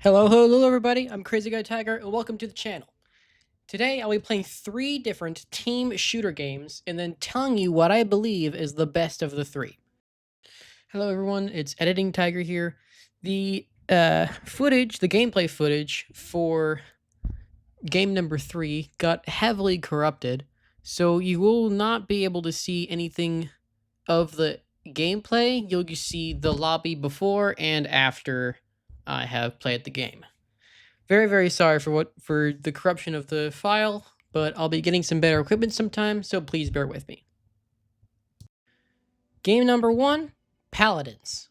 Hello everybody. I'm Crazy Guy Tiger, and welcome to the channel. Today, I'll be playing 3 different team shooter games, and then telling you what I believe is the best of the 3. Hello everyone, it's Editing Tiger here. The the gameplay footage for game number 3 got heavily corrupted, so you will not be able to see anything of the gameplay. You'll just see the lobby before and after I have played the game. Very sorry for the corruption of the file, but I'll be getting some better equipment sometime, so please bear with me. Game number 1, Paladins.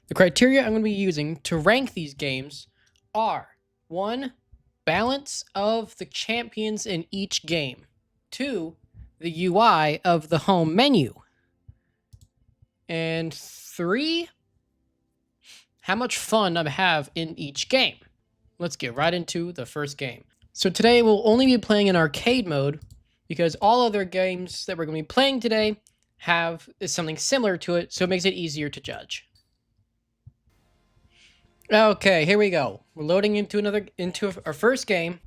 The criteria I'm going to be using to rank these games are 1. Balance of the champions in each game. 2. The UI of the home menu. And 3. How much fun I have in each game. Let's get right into the first game. So today we'll only be playing in arcade mode because all other games that we're going to be playing today have something similar to it, so it makes it easier to judge. Okay, here we go. We're loading into our first game.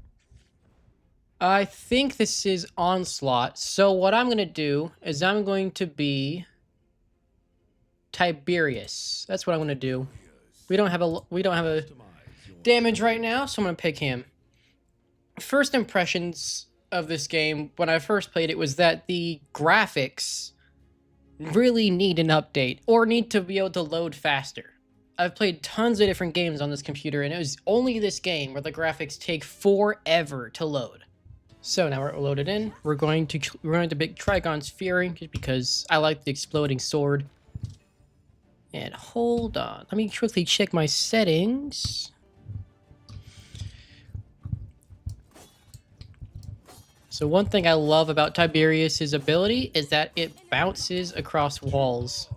I think this is Onslaught. So what I'm going to do is I'm going to be Tiberius. That's what I'm going to do. We don't have a damage right now, so I'm going to pick him. First impressions of this game when I first played it was that the graphics really need an update or need to be able to load faster. I've played tons of different games on this computer, and it was only this game where the graphics take forever to load. So now we're loaded in. We're going to pick Trigon's Fury just because I like the exploding sword. And hold on, let me quickly check my settings. So one thing I love about Tiberius' ability is that it bounces across walls.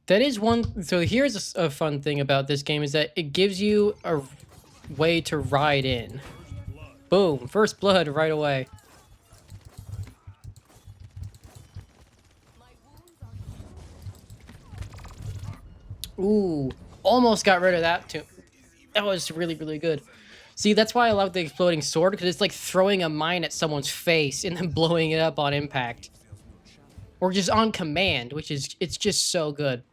That is one. So here's a fun thing about this game is that it gives you a way to ride in. Boom, first blood right away. Ooh, almost got rid of that too. That was really good. See, that's why I love the exploding sword, because it's like throwing a mine at someone's face and then blowing it up on impact. Or just on command, it's just so good.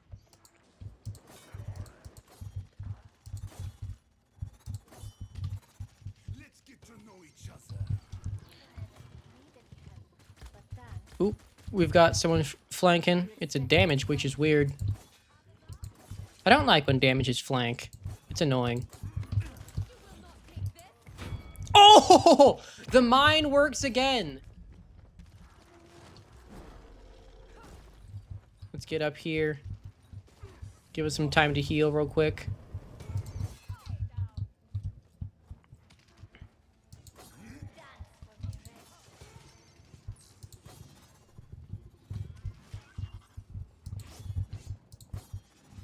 Oop, we've got someone flanking. It's a damage, which is weird. I don't like when damage is flank. It's annoying. Oh! The mine works again! Let's get up here. Give us some time to heal real quick.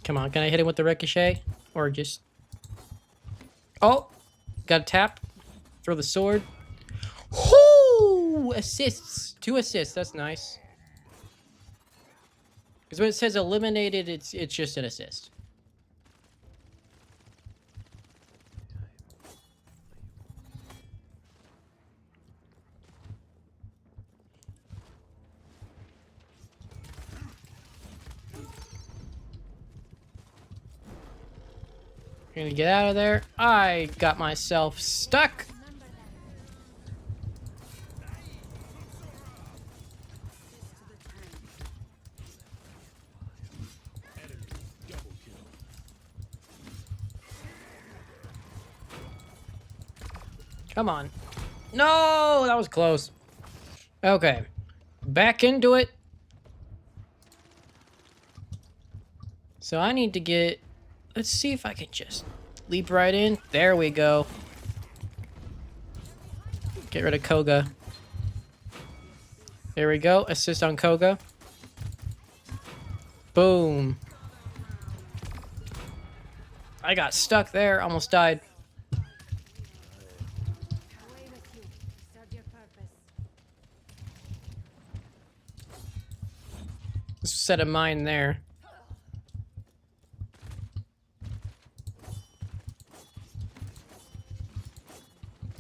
Come on, can I hit him with the ricochet? Or just... Oh! Got a tap. Throw the sword. Whoo! Assists. 2 assists, that's nice. Because when it says eliminated, it's just an assist. Gonna get out of there. I got myself stuck. Come on. No, that was close. Okay. Back into it. So I need to get... Let's see if I can just leap right in. There we go. Get rid of Koga. There we go. Assist on Koga. Boom. I got stuck there. Almost died. Set a mine there.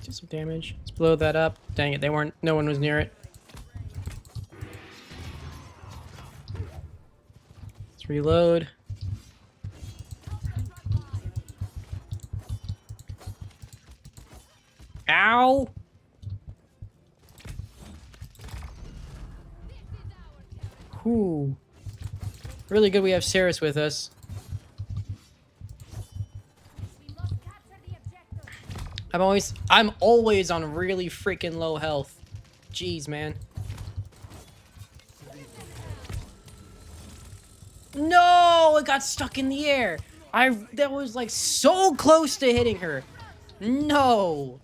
Do some damage. Let's blow that up. Dang it, no one was near it. Let's reload. Ow! Whew. Really good we have Seris with us. I'm always on really freaking low health. Jeez, man. No, it got stuck in the air. That was like so close to hitting her. No.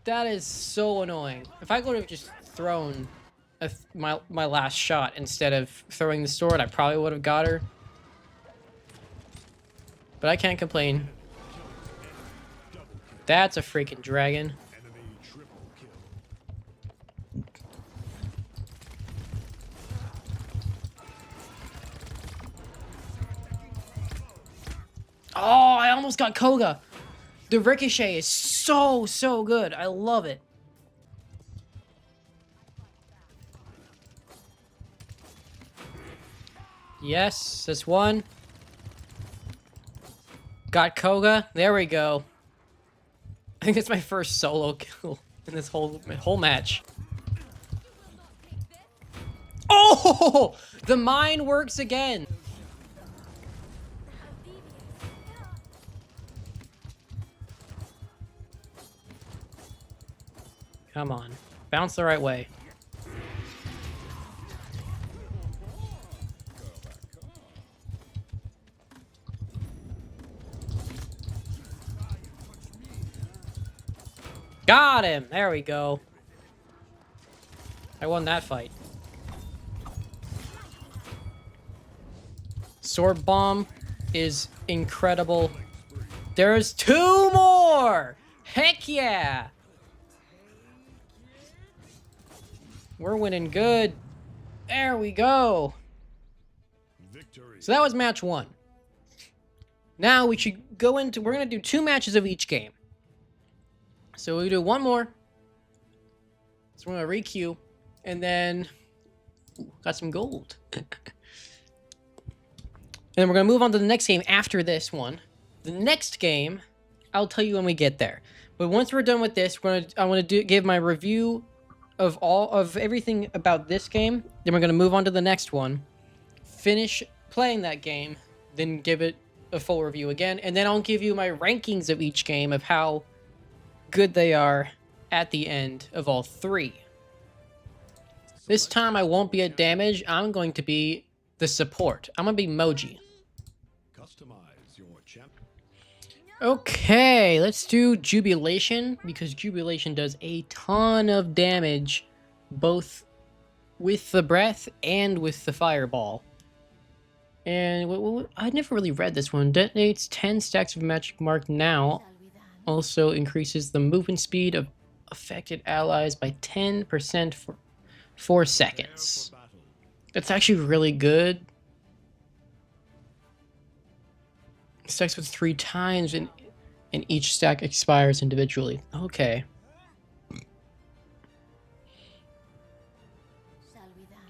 That is so annoying. If I could have just thrown my last shot instead of throwing the sword, I probably would have got her. But I can't complain. That's a freaking dragon. Oh, I almost got Koga. The ricochet is so good. I love it. Yes, that's one. Got Koga. There we go. I think it's my first solo kill in this whole match. Oh! The mine works again. Come on. Bounce the right way. Got him! There we go. I won that fight. Sword Bomb is incredible. There's 2 more! Heck yeah! We're winning good. There we go. Victory. So that was match 1. Now we should go into... We're going to do 2 matches of each game. So we do 1 more. So we're going to re-queue. And then... Ooh, got some gold. And then we're going to move on to the next game after this one. The next game, I'll tell you when we get there. But once we're done with this, I want to give my review of everything about this game. Then we're going to move on to the next one. Finish playing that game. Then give it a full review again. And then I'll give you my rankings of each game of how good they are at the end of all 3. This time I won't be at damage. I'm going to be the support. I'm going to be Moji. Okay, let's do Jubilation, because Jubilation does a ton of damage, both with the breath and with the fireball. And I never really read this one. Detonates 10 stacks of magic mark now. Also increases the movement speed of affected allies by 10% for 4 seconds. That's actually really good. Stacks with 3 times, and each stack expires individually. Okay.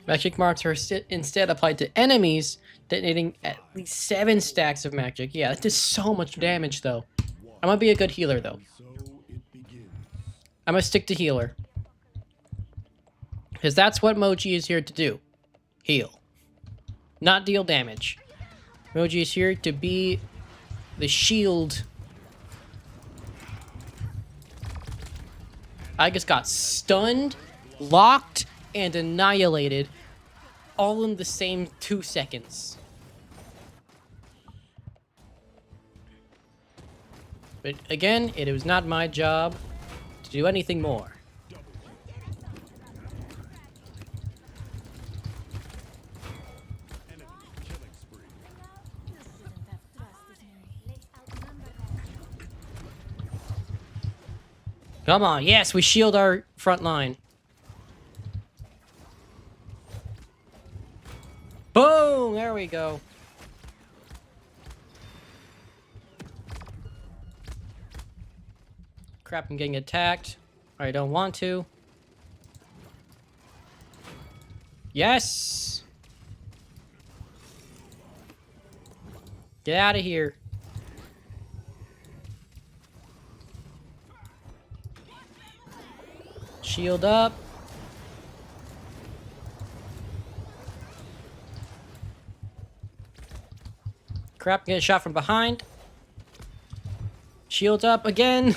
Magic marks are instead applied to enemies, detonating at least 7 stacks of magic. Yeah, that does so much damage, though. I'm gonna be a good healer, though. I'm gonna stick to healer. Because that's what Moji is here to do. Heal. Not deal damage. Moji is here to be the shield. I just got stunned, locked, and annihilated all in the same 2 seconds. But again, it was not my job to do anything more. Come on, yes, we shield our front line. Boom! There we go. Crap, I'm getting attacked. I don't want to. Yes! Get out of here. Shield up. Crap, get shot from behind. Shields up again.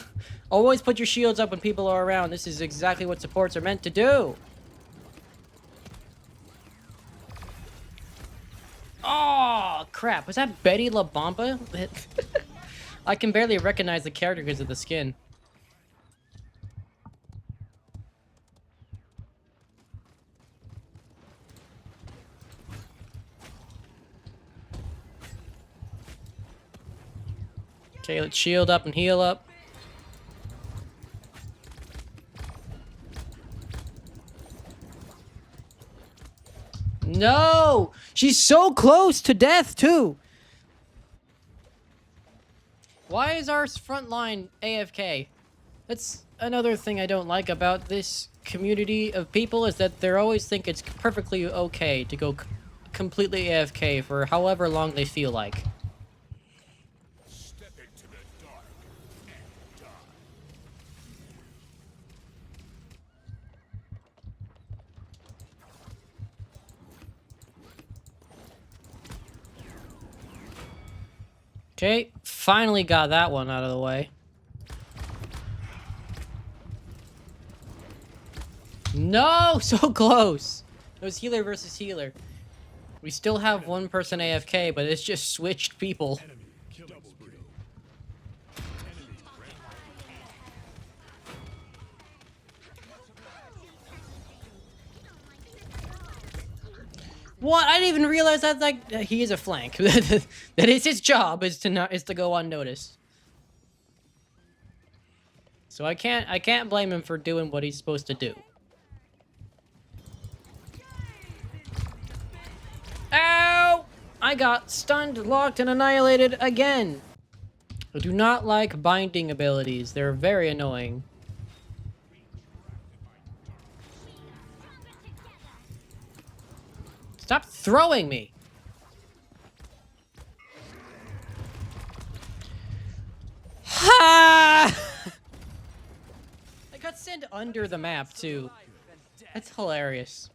Always put your shields up when people are around. This is exactly what supports are meant to do. Oh, crap. Was that Betty La Bomba? I can barely recognize the character because of the skin. Okay, let's shield up and heal up. No! She's so close to death, too! Why is our front line AFK? That's another thing I don't like about this community of people, is that they always think it's perfectly okay to go completely AFK for however long they feel like. Step into the dark and die. Okay, finally got that one out of the way. No! So close! It was healer versus healer. We still have one person AFK, but it's just switched people. Enemy killing spree. What? I didn't even realize that, like, he is a flank. That is his job, is to go unnoticed. So I can't blame him for doing what he's supposed to do. Ow! I got stunned, locked, and annihilated again. I do not like binding abilities. They're very annoying. Stop throwing me! Ha! I got sent under the map, too. That's hilarious.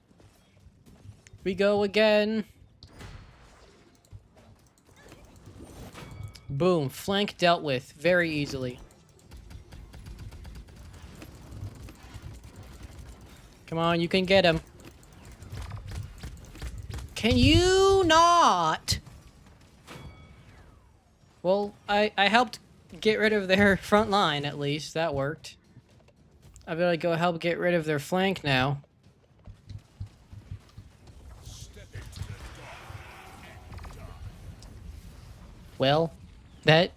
We go again. Boom. Flank dealt with very easily. Come on, you can get him. Can you not? Well, I helped get rid of their front line, at least. That worked. I better go help get rid of their flank now. Step into the dark and die. Well, that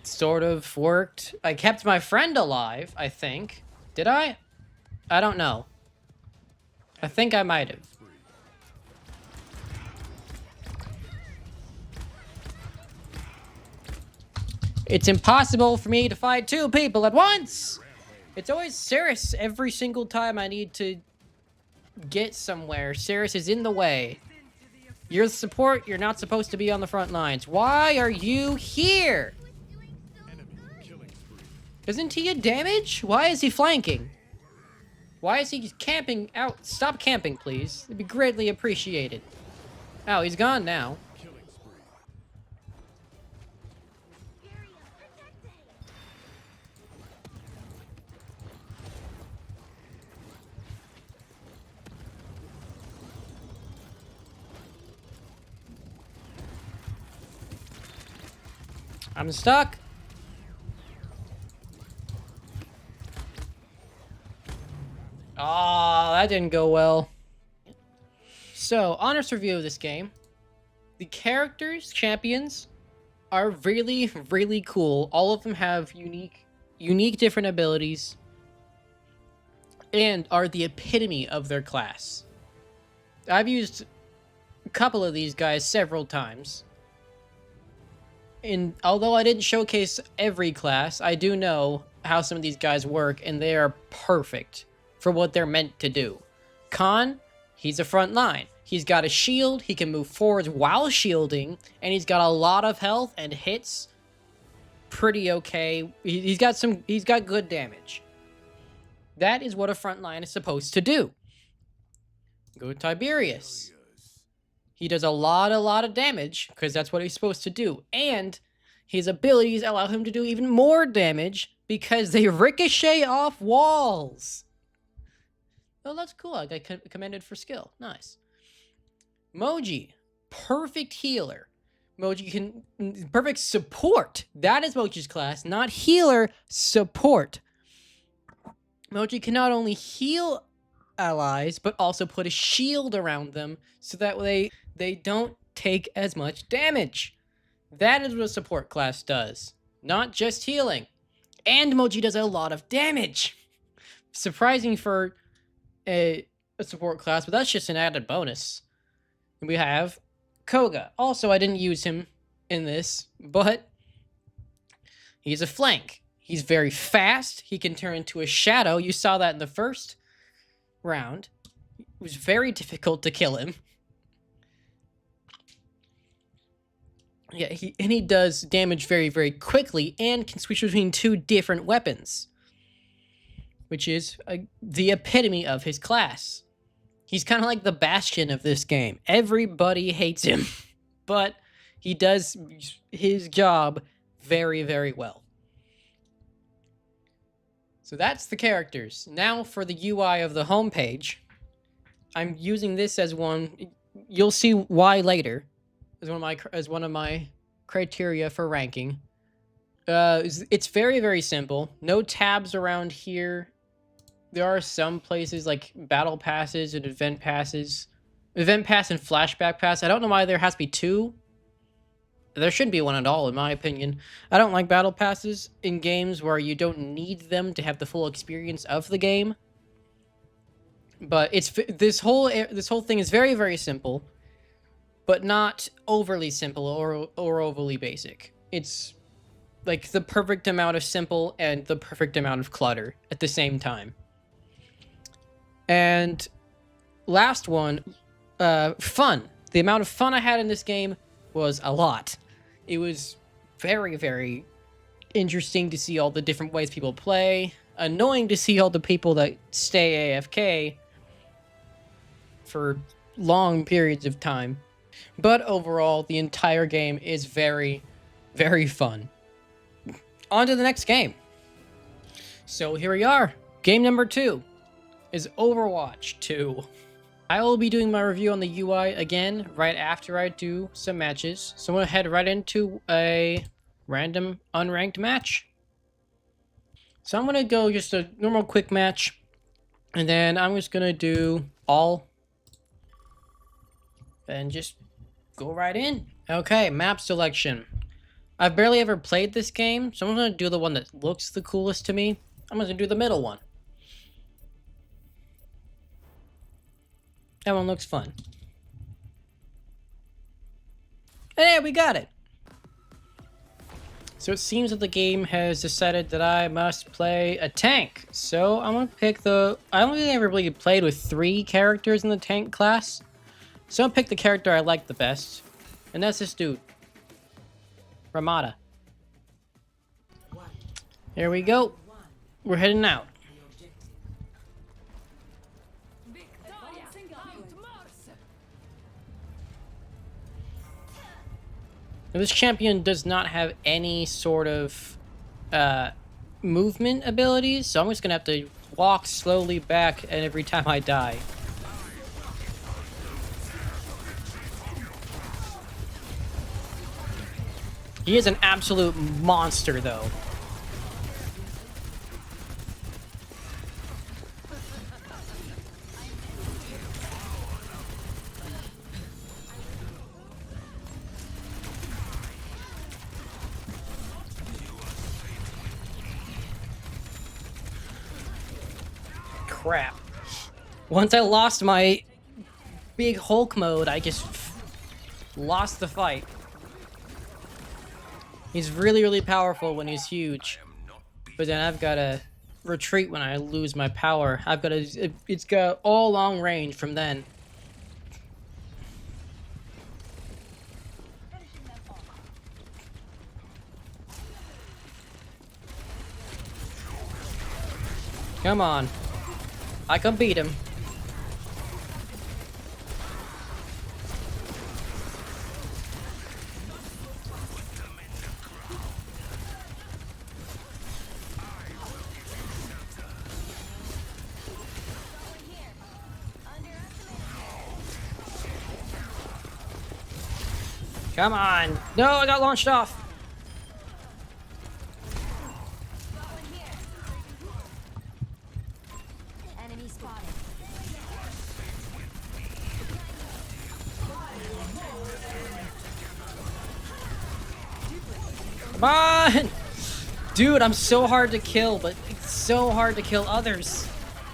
sort of worked. I kept my friend alive, I think. Did I? I don't know. I think I might have. It's impossible for me to fight two people at once! It's always Cirrus every single time I need to get somewhere. Cirrus is in the way. You're the support, you're not supposed to be on the front lines. Why are you here? Enemy killing spree. Isn't he a damage? Why is he flanking? Why is he camping out? Stop camping, please. It'd be greatly appreciated. Oh, he's gone now. Killing spree. I'm stuck. Oh, that didn't go well. So, honest review of this game. The characters, champions, are really, really cool. All of them have unique different abilities and are the epitome of their class. I've used couple of these guys several times. And although I didn't showcase every class, I do know how some of these guys work, and they are perfect for what they're meant to do. Khan, he's a front line. He's got a shield, he can move forwards while shielding, and he's got a lot of health and hits pretty okay. He's got good damage. That is what a front line is supposed to do. Go Tiberius. He does a lot of damage, because that's what he's supposed to do. And his abilities allow him to do even more damage, because they ricochet off walls. Oh, that's cool. I got commended for skill. Nice. Moji, perfect healer. Moji can... perfect support. That is Moji's class. Not healer, support. Moji can not only heal allies, but also put a shield around them, so that way they don't take as much damage. That is what a support class does. Not just healing. And Moji does a lot of damage. Surprising for a support class, but that's just an added bonus. And we have Koga. Also, I didn't use him in this, but he's a flank. He's very fast. He can turn into a shadow. You saw that in the first round. It was very difficult to kill him. Yeah, he does damage very quickly and can switch between two different weapons, which is the epitome of his class. He's kind of like the Bastion of this game. Everybody hates him, but he does his job very well. So that's the characters. Now for the UI of the homepage. I'm using this as one. You'll see why later. As one of my criteria for ranking. It's very simple. No tabs around here. There are some places like battle passes and event passes. Event pass and flashback pass. I don't know why there has to be two. There shouldn't be one at all, in my opinion. I don't like battle passes in games where you don't need them to have the full experience of the game. But this whole thing is very simple, but not overly simple or overly basic. It's like the perfect amount of simple and the perfect amount of clutter at the same time. And last one, fun. The amount of fun I had in this game was a lot. It was very interesting to see all the different ways people play. Annoying to see all the people that stay AFK for long periods of time. But overall, the entire game is very fun. On to the next game. So here we are. Game number 2 is Overwatch 2. I will be doing my review on the UI again right after I do some matches. So I'm going to head right into a random unranked match. So I'm going to go just a normal quick match. And then I'm just going to do all. And just go right in. Okay, map selection. I've barely ever played this game, so I'm going to do the one that looks the coolest to me. I'm going to do the middle one. That one looks fun. Hey, we got it! So it seems that the game has decided that I must play a tank. So I'm going to pick the... I only ever really played with 3 characters in the tank class. So I'm going to pick the character I like the best. And that's this dude. Ramada. Here we go. We're heading out. Now, this champion does not have any sort of movement abilities, so I'm just going to have to walk slowly back and every time I die. He is an absolute monster, though. Crap. Once I lost my big Hulk mode, I just lost the fight. He's really, really powerful when he's huge. But then I've got to retreat when I lose my power. I've got to... It's got all long range from then. Come on. I can beat him. Come on. No, I got launched off. Enemy spotted. Come on. Dude, I'm so hard to kill, but it's so hard to kill others.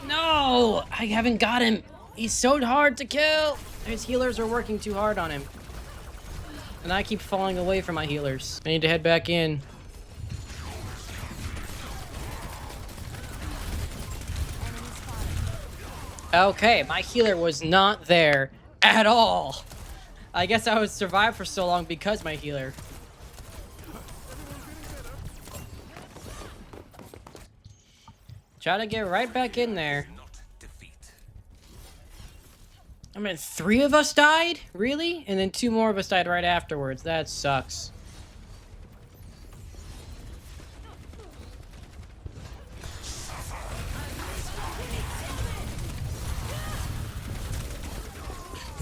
No, I haven't got him. He's so hard to kill. His healers are working too hard on him. And I keep falling away from my healers. I need to head back in. Okay, my healer was not there at all. I guess I would survive for so long because my healer. Try to get right back in there. I mean, 3 of us died? Really? And then 2 more of us died right afterwards. That sucks.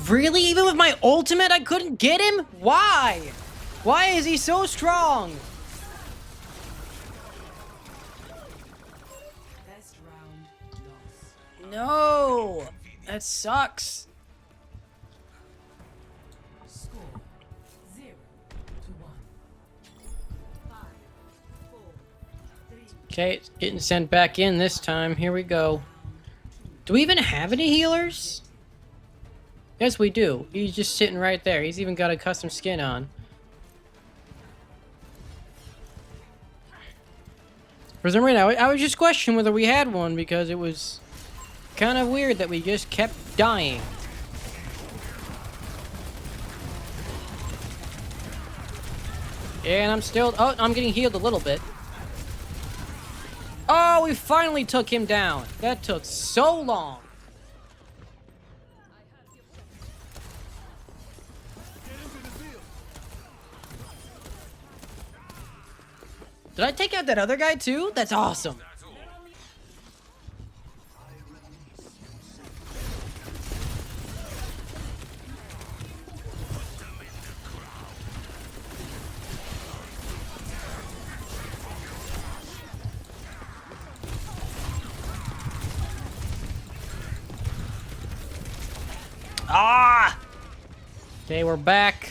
Really? Even with my ultimate, I couldn't get him? Why? Why is he so strong? No! That sucks. Okay, it's getting sent back in this time. Here we go. Do we even have any healers? Yes, we do. He's just sitting right there. He's even got a custom skin on. For some reason, I was just questioning whether we had one because it was kind of weird that we just kept dying. And I'm still... Oh, I'm getting healed a little bit. Oh, we finally took him down. That took so long. Did I take out that other guy too? That's awesome. Ah! Okay, we're back.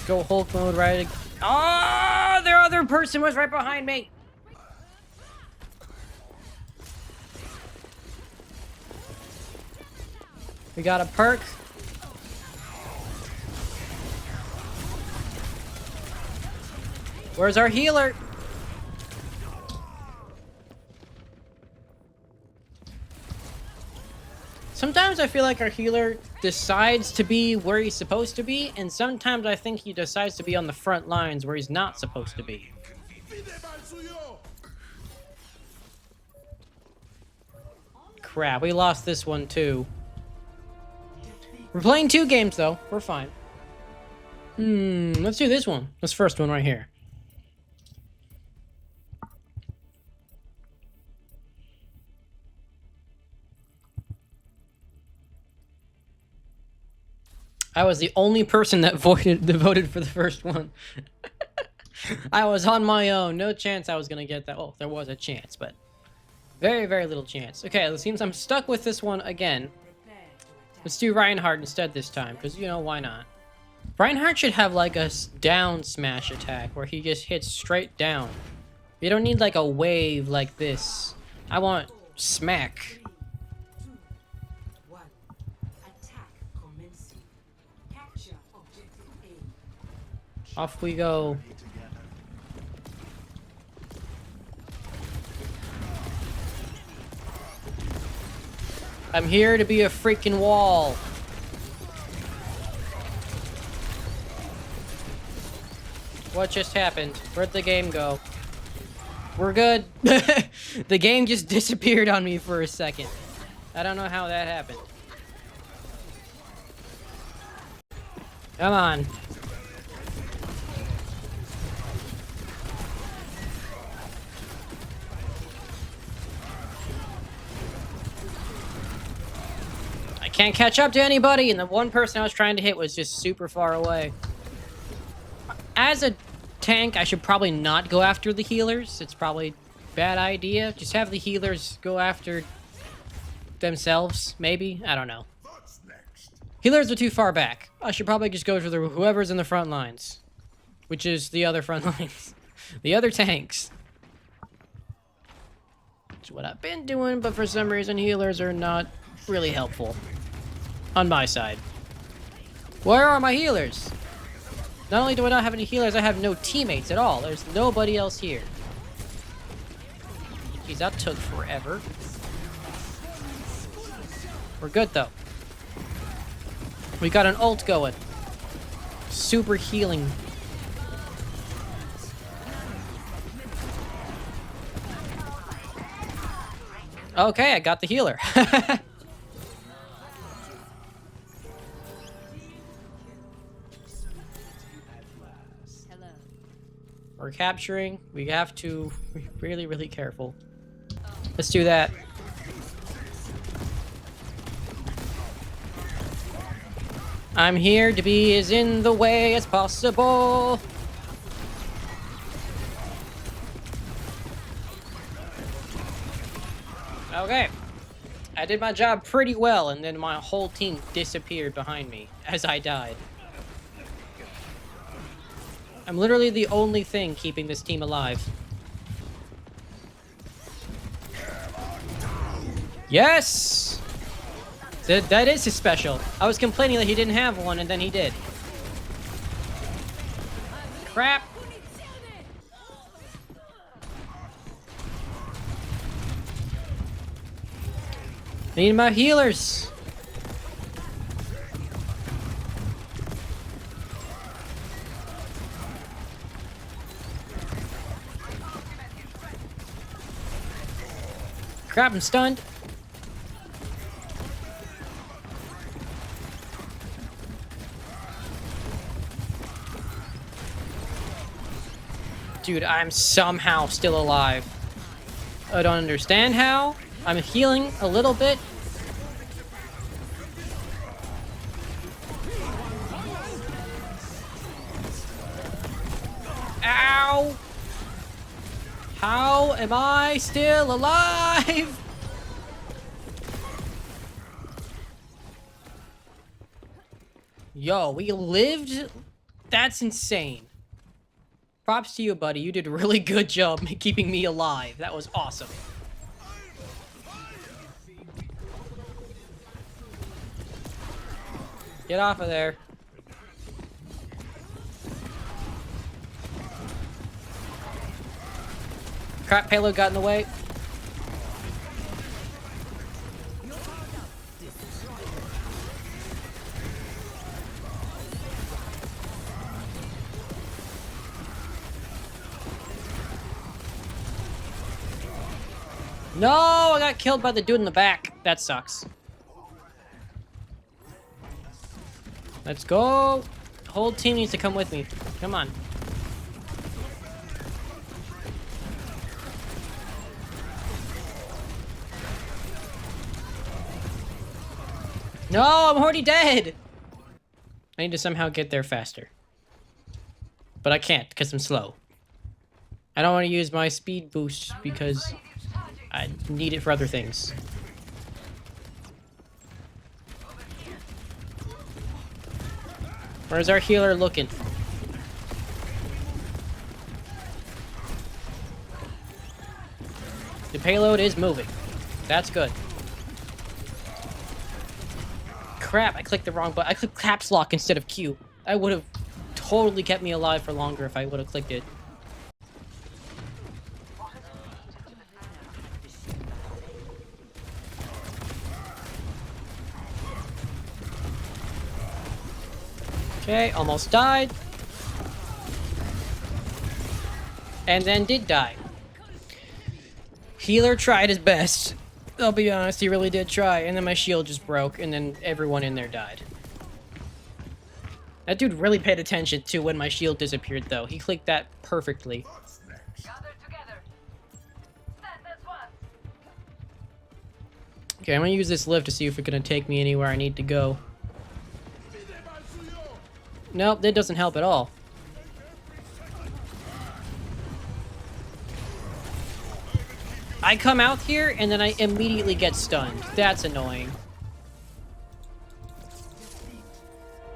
Go Hulk mode right. Ah! Their other person was right behind me. We got a perk. Where's our healer? Sometimes I feel like our healer decides to be where he's supposed to be, and sometimes I think he decides to be on the front lines where he's not supposed to be. Crap, we lost this one too. We're playing 2 games though. We're fine. Let's do this one. This first one right here. I was the only person that voted for the first one. I was on my own. No chance I was gonna get that. Oh, there was a chance, but very, very little chance. Okay, it seems I'm stuck with this one again. Let's do Reinhardt instead this time, because, you know, why not? Reinhardt should have, like, a down smash attack, where he just hits straight down. You don't need, like, a wave like this. I want smack. Off we go. I'm here to be a freaking wall. What just happened? Where'd the game go? We're good. The game just disappeared on me for a second. I don't know how that happened. Come on. I can't catch up to anybody, and the one person I was trying to hit was just super far away. As a tank, I should probably not go after the healers. It's probably a bad idea. Just have the healers go after themselves, maybe? I don't know. Healers are too far back. I should probably just go to whoever's in the front lines. Which is the other front lines. The other tanks. That's what I've been doing, but for some reason healers are not really helpful. On my side. Where are my healers? Not only do I not have any healers, I have no teammates at all. There's nobody else here. Jeez, that took forever. We're good, though. We got an ult going. Super healing. Okay, I got the healer. We're capturing. We have to be really, really careful. Let's do that. I'm here to be as in the way as possible. Okay. I did my job pretty well, and then my whole team disappeared behind me as I died. I'm literally the only thing keeping this team alive. Yes! That is his special. I was complaining that he didn't have one, and then he did. Crap! Need my healers! Crap, I'm stunned. Dude, I'm somehow still alive. I don't understand how. I'm healing a little bit. Ow! How am I still alive? Yo, we lived? That's insane. Props to you, buddy. You did a really good job keeping me alive. That was awesome. Get off of there. Crap, payload got in the way. No, I got killed by the dude in the back. That sucks. Let's go. The whole team needs to come with me. Come on. No, I'm already dead. I need to somehow get there faster. But I can't because I'm slow. I don't want to use my speed boost because I need it for other things. Where's our healer looking? The payload is moving. That's good. Crap, I clicked the wrong button. I clicked caps lock instead of Q. I would have totally kept me alive for longer if I would have clicked it. Okay, almost died. And then did die. Healer tried his best. I'll be honest, he really did try. And then my shield just broke, and then everyone in there died. That dude really paid attention to when my shield disappeared, though. He clicked that perfectly. Okay, I'm gonna use this lift to see if it's gonna take me anywhere I need to go. Nope, that doesn't help at all. I come out here, and then I immediately get stunned. That's annoying.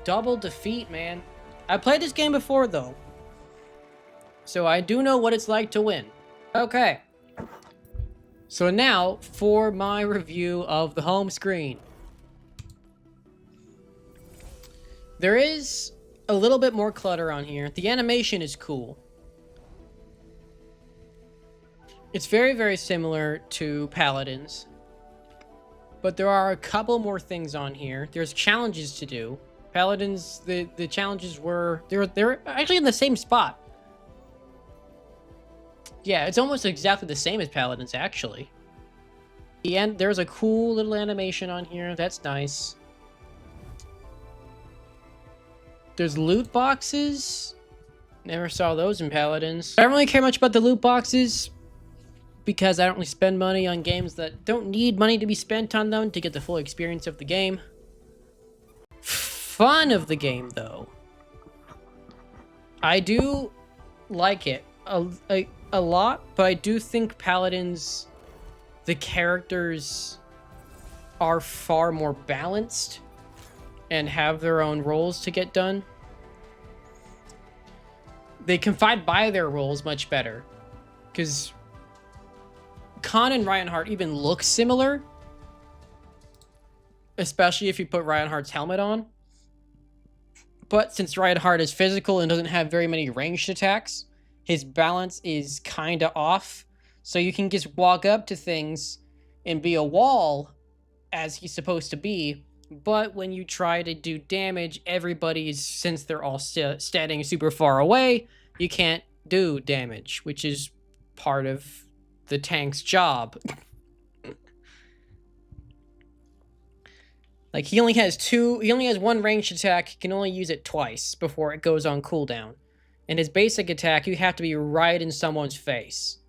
Double defeat, man. I played this game before, though. So I do know what it's like to win. Okay. So now, for my review of the home screen. There is a little bit more clutter on here. The animation is cool. It's very, very similar to Paladins. But there are a couple more things on here. There's challenges to do. Paladins, the challenges were... They're actually in the same spot. Yeah, it's almost exactly the same as Paladins, actually. And there's a cool little animation on here. That's nice. There's loot boxes. Never saw those in Paladins. I don't really care much about the loot boxes because I don't really spend money on games that don't need money to be spent on them to get the full experience of the game. Fun of the game, though. I do like it a lot, but I do think Paladins, the characters are far more balanced and have their own roles to get done. They can fight by their roles much better. Because Khan and Reinhardt even look similar. Especially if you put Reinhardt's helmet on. But since Reinhardt is physical and doesn't have very many ranged attacks, his balance is kind of off. So you can just walk up to things and be a wall as he's supposed to be. But when you try to do damage, everybody's, since they're all standing super far away, you can't do damage, which is part of the tank's job. Like, he only has one ranged attack, he can only use it twice before it goes on cooldown. And his basic attack, you have to be right in someone's face.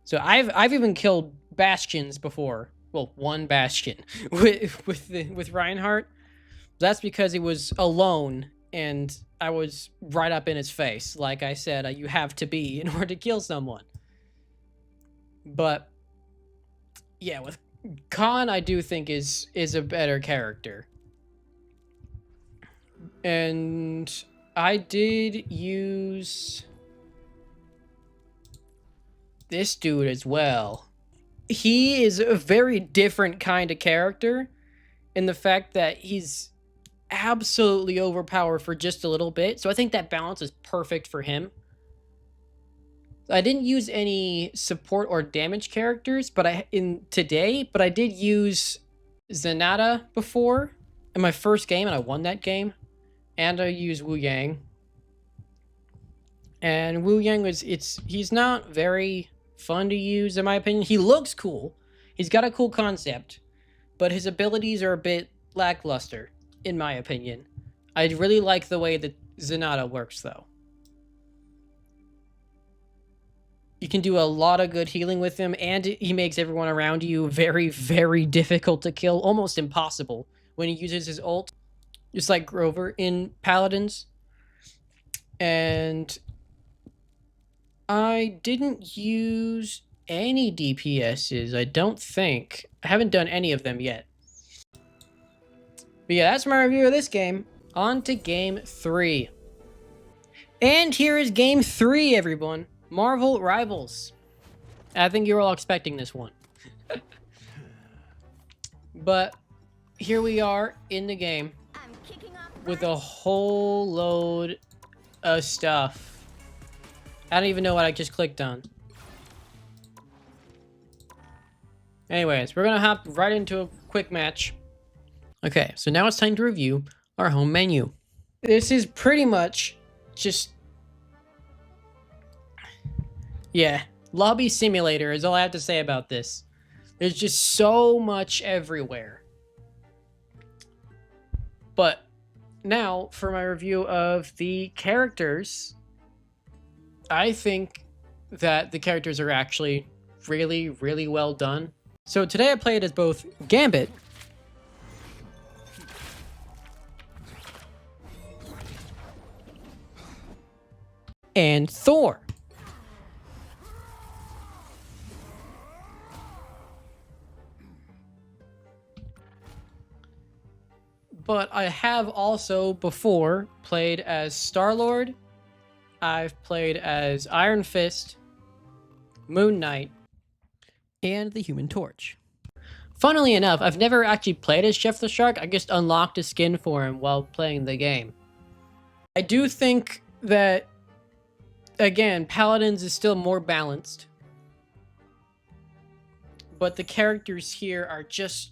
So I've even killed Bastions before. Well, one Bastion with Reinhardt. That's because he was alone and I was right up in his face. Like I said, you have to be in order to kill someone. But yeah, with Khan, I do think is a better character. And I did use this dude as well. He is a very different kind of character in the fact that he's absolutely overpowered for just a little bit. So I think that balance is perfect for him. I didn't use any support or damage characters, but I did use Zenyatta before in my first game, and I won that game. And I used Wu Yang. And Wu Yang he's not very fun to use in my opinion. He looks cool. He's got a cool concept, but his abilities are a bit lackluster in my opinion. I really like the way that Zenyatta works though. You can do a lot of good healing with him, and he makes everyone around you very, very difficult to kill, almost impossible when he uses his ult, just like Grover in Paladins. And I didn't use any DPSs, I don't think. I haven't done any of them yet. But yeah, that's my review of this game. On to Game 3. And here is Game 3, everyone. Marvel Rivals. I think you're all expecting this one. But here we are in the game with a whole load stuff. I don't even know what I just clicked on. Anyways, we're gonna hop right into a quick match. Okay, so now it's time to review our home menu. This is pretty much just... yeah, lobby simulator is all I have to say about this. There's just so much everywhere. But now for my review of the characters, I think that the characters are actually really, really well done. So today I played as both Gambit and Thor. But I have also before played as Star-Lord. I've played as Iron Fist, Moon Knight, and the Human Torch. Funnily enough, I've never actually played as Jeff the Shark. I just unlocked a skin for him while playing the game. I do think that, again, Paladins is still more balanced. But the characters here are just...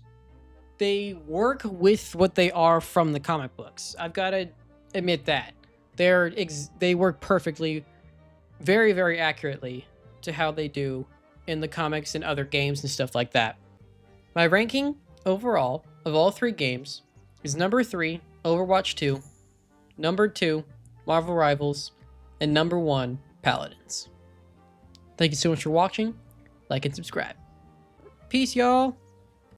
they work with what they are from the comic books. I've got to admit that. They work perfectly, very, very accurately to how they do in the comics and other games and stuff like that. My ranking overall of all three games is number 3, Overwatch 2, number 2, Marvel Rivals, and number 1, Paladins. Thank you so much for watching. Like and subscribe. Peace, y'all.